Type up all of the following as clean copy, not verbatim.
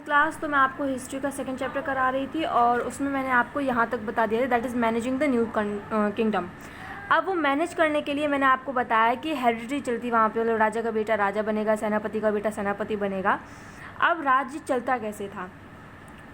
Class तो मैं आपको हिस्ट्री का सेकंड चैप्टर करा रही थी और उसमें मैंने आपको यहाँ तक बता दिया था, that is managing the new kingdom. अब वो मैनेज करने के लिए मैंने आपको बताया कि हेरिडिटी चलती वहाँ पे, मतलब राजा का बेटा राजा बनेगा, सेनापति का बेटा सेनापति बनेगा। अब राज्य चलता कैसे था?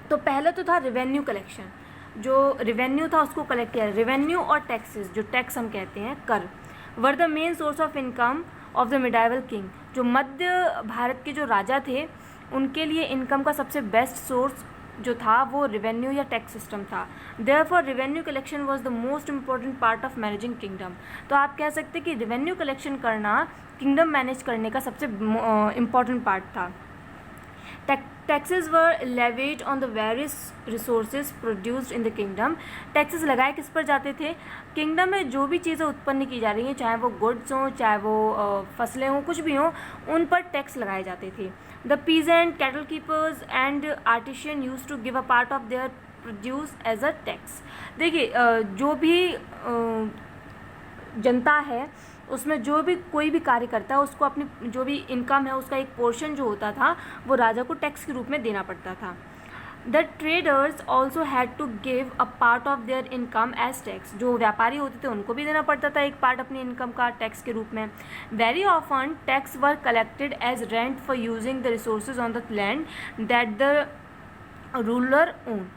तो पहले तो था रेवेन्यू कलेक्शन, जो रेवेन्यू था उसको कलेक्ट किया। रेवेन्यू और टैक्सेस, जो टैक्स हम कहते हैं, कर, were the main source of income of the medieval king. जो मध्य भारत के जो राजा थे उनके लिए इनकम का सबसे बेस्ट सोर्स जो था वो रेवेन्यू या टैक्स सिस्टम था। Therefore revenue collection was the most important part of managing kingdom. तो आप कह सकते हैं कि रेवेन्यू कलेक्शन करना किंगडम मैनेज करने का सबसे इम्पॉर्टेंट पार्ट था। Taxes were levied on the various resources produced in the kingdom. Taxes लगाए किस पर जाते थे? किंगडम में जो भी चीज़ें उत्पन्न की जा रही हैं, चाहे वो गुड्स हों, चाहे वो फसलें हों, कुछ भी हों, उन पर टैक्स लगाए जाते थे। The peasant, cattle keepers and artisan use to give a part of their produce as a tax. देखिए, जो भी जनता है उसमें जो भी कोई भी कार्य करता है उसको अपनी जो भी इनकम है उसका एक पोर्शन जो होता था वो राजा को टैक्स के रूप में देना पड़ता था। The traders also had to give a part of their income as tax. जो व्यापारी होते थे उनको भी देना पड़ता था एक पार्ट अपनी इनकम का टैक्स के रूप में। Very often tax were collected as rent for using the resources on the land that the ruler own.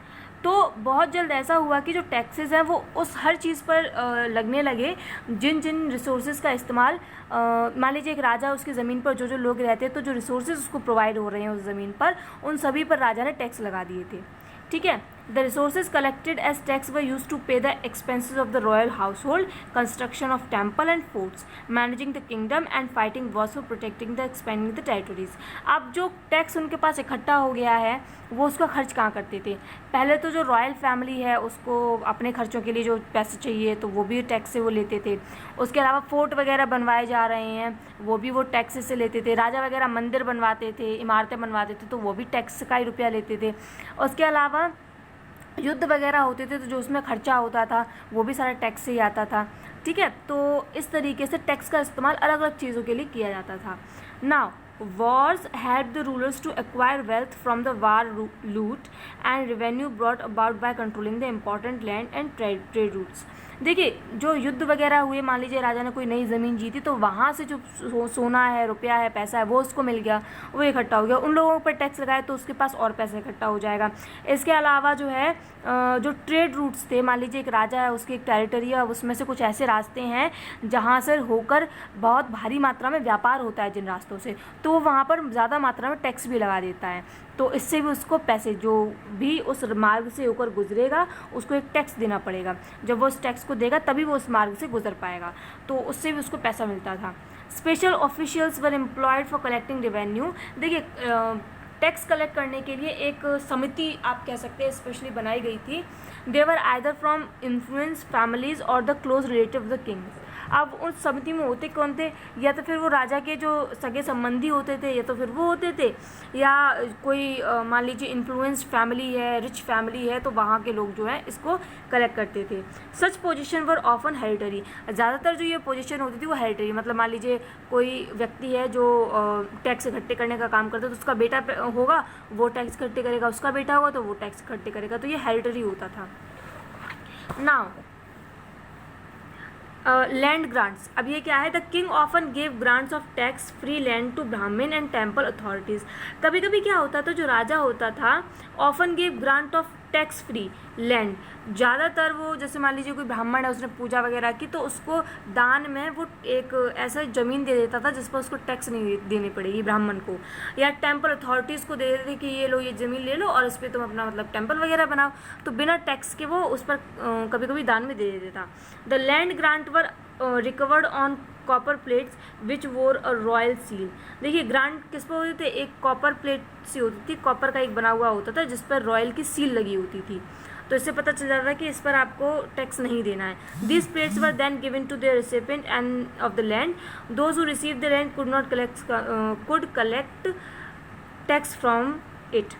तो बहुत जल्द ऐसा हुआ कि जो टैक्सेस हैं वो उस हर चीज़ पर लगने लगे जिन जिन रिसोर्सेज का इस्तेमाल, मान लीजिए एक राजा, उसकी ज़मीन पर जो जो लोग रहते हैं तो जो रिसोर्सेज उसको प्रोवाइड हो रहे हैं उस ज़मीन पर, उन सभी पर राजा ने टैक्स लगा दिए थे। ठीक है। The resources collected as tax were used to pay the expenses of the royal household, construction of temple and forts, managing the kingdom and fighting wars for protecting the expanding the territories. अब जो tax उनके पास इकट्ठा हो गया है वो उसका खर्च कहाँ करते थे? पहले तो जो रॉयल फैमिली है उसको अपने खर्चों के लिए जो पैसे चाहिए तो वो भी टैक्स से वो लेते थे। उसके अलावा फोर्ट वगैरह बनवाए जा रहे हैं वो भी वो टैक्स से लेते थे। राजा वगैरह मंदिर बनवाते थे, इमारतें बनवाते थे तो वो भी टैक्स का ही रुपया लेते थे। उसके अलावा युद्ध वगैरह होते थे तो जो उसमें खर्चा होता था वो भी सारा टैक्स से ही आता था। ठीक है। तो इस तरीके से टैक्स का इस्तेमाल अलग अलग चीज़ों के लिए किया जाता था। Now wars helped the rulers to acquire wealth from the war loot and revenue brought about by controlling the important land and trade routes। देखिए, जो युद्ध वगैरह हुए, मान लीजिए राजा ने कोई नई ज़मीन जीती तो वहाँ से जो सोना है, रुपया है, पैसा है वो उसको मिल गया, वो इकट्ठा हो गया। उन लोगों पर टैक्स लगाए तो उसके पास और पैसा इकट्ठा हो जाएगा। इसके अलावा जो है जो ट्रेड रूट्स थे, मान लीजिए एक राजा है, उसकी एक टेरिटरी है, उसमें से कुछ ऐसे रास्ते हैं जहाँ से होकर बहुत भारी मात्रा में व्यापार होता है जिन रास्तों से, तो वो वहाँ पर ज़्यादा मात्रा में टैक्स भी लगा देता है। तो इससे भी उसको पैसे, जो भी उस मार्ग से होकर गुजरेगा उसको एक टैक्स देना पड़ेगा। जब वो उस टैक्स को देगा तभी वो उस मार्ग से गुजर पाएगा, तो उससे भी उसको पैसा मिलता था। Special officials were employed for collecting revenue. देखिए, टैक्स कलेक्ट करने के लिए एक समिति आप कह सकते हैं स्पेशली बनाई गई थी। They were either from influence families और the close relative of the king. अब उस समिति में होते कौन थे? या तो फिर वो राजा के जो सगे संबंधी होते थे, या तो फिर वो होते थे, या कोई मान लीजिए इन्फ्लुएंस्ड फैमिली है, रिच फैमिली है, तो वहाँ के लोग जो है इसको कलेक्ट करते थे। सच पोजीशन वर ऑफन हेरिटरी। ज़्यादातर जो ये पोजीशन होती थी वो हेरिटरी, मतलब मान लीजिए कोई व्यक्ति है जो टैक्स इकट्ठे करने का काम करता है तो उसका बेटा होगा वो टैक्स इकट्ठे करेगा, उसका बेटा होगा तो वो टैक्स इकट्ठे करेगा, तो ये हेरिटरी होता था। Now land grants. अब ये क्या है? The king often gave grants of tax free land to Brahman and temple authorities. कभी कभी क्या होता था, जो राजा होता था often gave grant of tax free land. ज़्यादातर वो, जैसे मान लीजिए कोई ब्राह्मण है, उसने पूजा वगैरह की तो उसको दान में वो एक ऐसा ज़मीन दे देता था जिस पर उसको टैक्स नहीं देनी पड़ेगी ब्राह्मण को, या टेम्पल अथॉरिटीज़ को दे देते कि ये लो, ये ज़मीन ले लो और इस पर तुम अपना मतलब टेम्पल वगैरह बनाओ, तो बिना टैक्स के वो उस पर कभी कभी दान में दे देता। The land grant were recovered on copper plates विच वोर अ रॉयल सील। देखिए, ग्रांट किस पर होते थे? एक कॉपर प्लेट सी होती थी, कॉपर का एक बना हुआ होता था जिस पर रॉयल की सील लगी होती थी, तो इससे पता चल जाता है कि इस पर आपको टैक्स नहीं देना है। This plates were then given to the recipient and of the land. Those who receive the land could collect tax from it.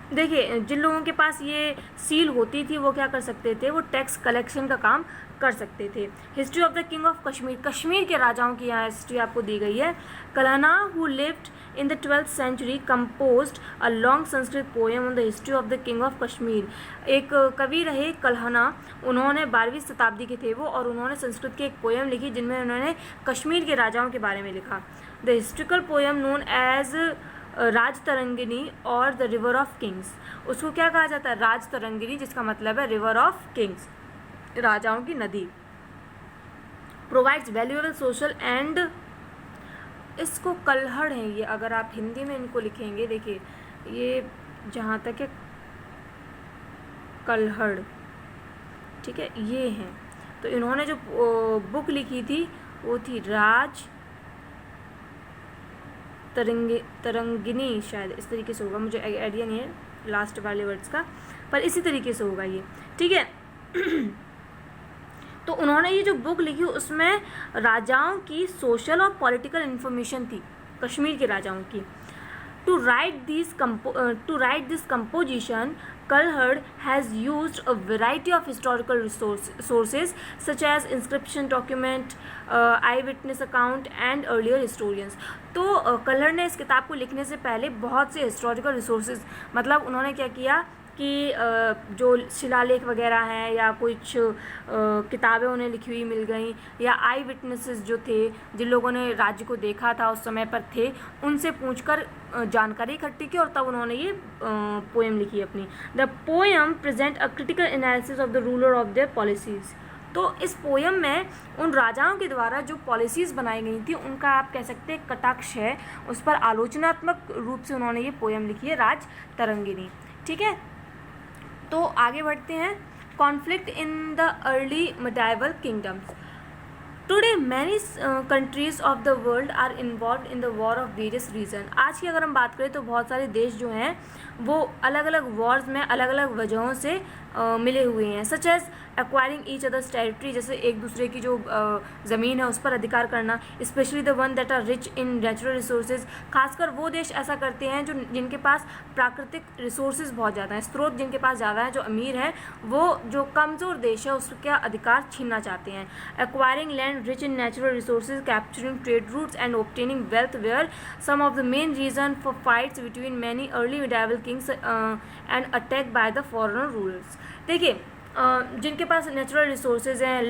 देखिए, जिन लोगों के पास ये सील होती थी वो क्या कर सकते थे, वो टैक्स कलेक्शन का काम कर सकते थे। History of the king of Kashmir, Kashmir के राजाओं की यहाँ हिस्ट्री आपको दी गई है। Kalhana who lived in the 12th century composed a long Sanskrit poem on the history of the king of Kashmir. एक कवि रहे कल्हना, उन्होंने 12वीं शताब्दी के थे वो, और उन्होंने संस्कृत की एक पोएम लिखी जिनमें उन्होंने कश्मीर के राजाओं के बारे में लिखा। The historical poem known as Rajatarangini और द रिवर ऑफ किंग्स, उसको क्या कहा जाता है, राज तरंगिनी, जिसका मतलब है रिवर ऑफ किंग्स, राजाओं की नदी। प्रोवाइड्स वैल्यूएबल सोशल एंड, इसको कल्हड़ है ये, अगर आप हिंदी में इनको लिखेंगे, देखिए ये जहाँ तक है कल्हड़, ठीक है, ये हैं। तो इन्होंने जो बुक लिखी थी वो थी राज तरंगिनी, शायद इस तरीके से होगा, मुझे आइडिया नहीं है लास्ट वाले वर्ड्स का, पर इसी तरीके से होगा ये, ठीक है। तो उन्होंने ये जो बुक लिखी उसमें राजाओं की सोशल और पॉलिटिकल इन्फॉर्मेशन थी, कश्मीर के राजाओं की। To write this composition Kalhad has used a variety of historical sources such as inscription document, eyewitness account and earlier historians। तो कल्हड़ ने इस किताब को लिखने से पहले बहुत से हिस्टोरिकल रिसोर्सेज, मतलब उन्होंने क्या किया कि जो शिलालेख वगैरह हैं या कुछ किताबें उन्हें लिखी हुई मिल गई, या आई विटनेसेस जो थे, जिन लोगों ने राज्य को देखा था उस समय पर थे, उनसे पूछकर जानकारी इकट्ठी की और तब उन्होंने ये पोएम लिखी अपनी। The poem present a critical analysis of the ruler of their policies. तो इस पोएम में उन राजाओं के द्वारा जो पॉलिसीज़ बनाई गई थी उनका आप कह सकते हैं कटाक्ष है, उस पर आलोचनात्मक रूप से उन्होंने ये पोएम लिखी है, राज तरंगिनी, ठीक है। तो आगे बढ़ते हैं। Conflict in the early medieval kingdoms. Today many countries of the world are involve in the war of various region. आज की अगर हम बात करें तो बहुत सारे देश जो हैं वो अलग अलग वॉर्स में अलग अलग वजहों से मिले हुए हैं, such as acquiring each others territory, जैसे एक दूसरे की जो ज़मीन है उस पर अधिकार करना, specially the one that are rich in natural resources. खासकर वो देश ऐसा करते हैं जो जिनके पास प्राकृतिक रिसोर्सेज बहुत ज़्यादा हैं, स्रोत जिनके पास ज़्यादा है, जो अमीर हैं, वो जो कमज़ोर देश है उसका अधिकार छीनना चाहते हैं। Acquiring land rich in natural resources, capturing trade routes and obtaining wealth were some of the main reason for fights between many early medieval kings and attack by the foreigner rulers. देखिए, जिनके पास natural resources हैं,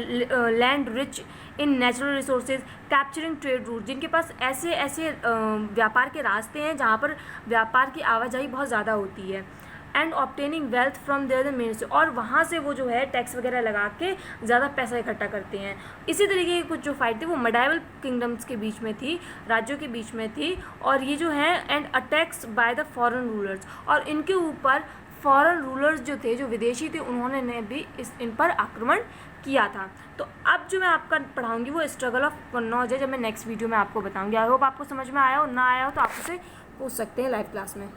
land rich in natural resources, capturing trade route, जिनके पास ऐसे ऐसे व्यापार के रास्ते हैं जहाँ पर व्यापार की आवाजाही बहुत ज़्यादा होती है, and obtaining wealth from their means, और वहाँ से वो जो है टैक्स वगैरह लगा के ज़्यादा पैसा इकट्ठा करते हैं। इसी तरीके की कुछ जो फाइट थी वो medieval किंगडम्स के बीच में थी, राज्यों के बीच में थी, और ये जो है and attacks by the foreign rulers, और इनके ऊपर फॉरेन रूलर्स जो थे, जो विदेशी थे, उन्होंने भी इन पर आक्रमण किया था। तो अब जो मैं आपका पढ़ाऊंगी वो स्ट्रगल ऑफ कन्नौज है, जब मैं नेक्स्ट वीडियो में आपको बताऊंगी। आई होप आपको समझ में आया हो, ना आया हो तो आप उसे पूछ सकते हैं लाइव क्लास में।